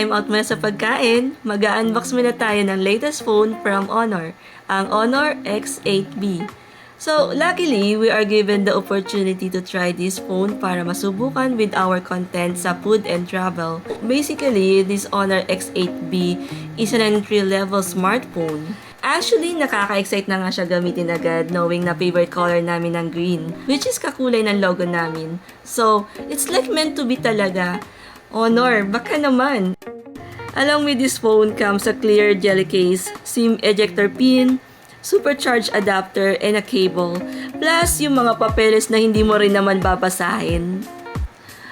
time out muna sa pagkain, mag-unbox muna tayo ng latest phone from Honor, ang Honor X8B. So, luckily, we are given the opportunity to try this phone para masubukan with our content sa food and travel. Basically, this Honor X8B is an entry-level smartphone. Actually, nakaka-excite na nga siya gamitin agad knowing na favorite color namin ng green, which is kakulay ng logo namin. So, it's like meant to be talaga. Honor, baka naman! Along with this phone comes a clear jelly case, SIM ejector pin, supercharged adapter, and a cable. Plus, yung mga papeles na hindi mo rin naman babasahin.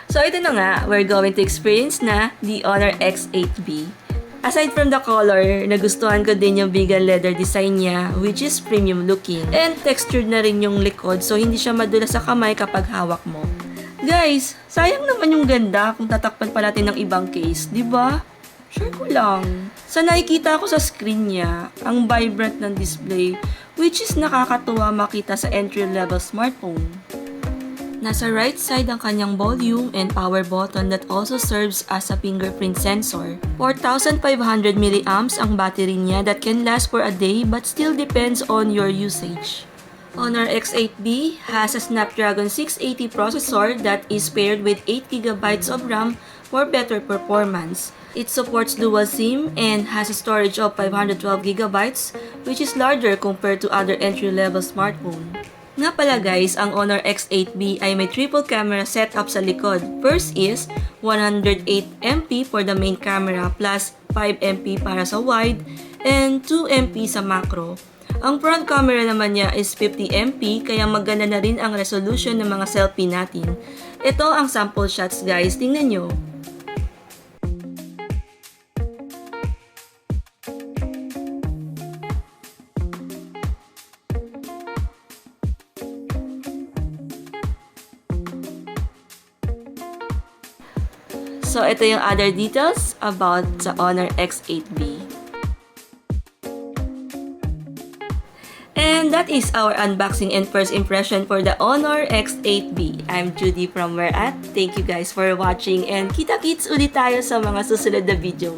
So, ito na nga, we're going to experience na the Honor X8B. Aside from the color, nagustuhan ko din yung vegan leather design niya, which is premium looking. And textured na rin yung likod, so hindi siya madulas sa kamay kapag hawak mo. Guys, sayang naman yung ganda kung tatakpan pa natin ng ibang case, di ba? Sure ko lang. Sa nakikita ko sa screen niya, ang vibrant ng display, which is nakakatuwa makita sa entry-level smartphone. Nasa right side ang kanyang volume and power button that also serves as a fingerprint sensor. 4,500 mAh ang battery niya that can last for a day but still depends on your usage. Honor X8B has a Snapdragon 680 processor that is paired with 8GB of RAM for better performance. It supports dual SIM and has a storage of 512GB, which is larger compared to other entry-level smartphone. Nga pala guys, ang Honor X8B ay may triple camera setup sa likod. First is 108MP for the main camera plus 5MP para sa wide and 2MP sa macro. Ang front camera naman niya is 50MP kaya maganda na rin ang resolution ng mga selfie natin. Ito ang sample shots guys, tingnan nyo. So, ito yung other details about the Honor X8B. And that is our unboxing and first impression for the Honor X8B. I'm Judy from Where At. Thank you guys for watching and kita-kits ulit tayo sa mga susunod na video.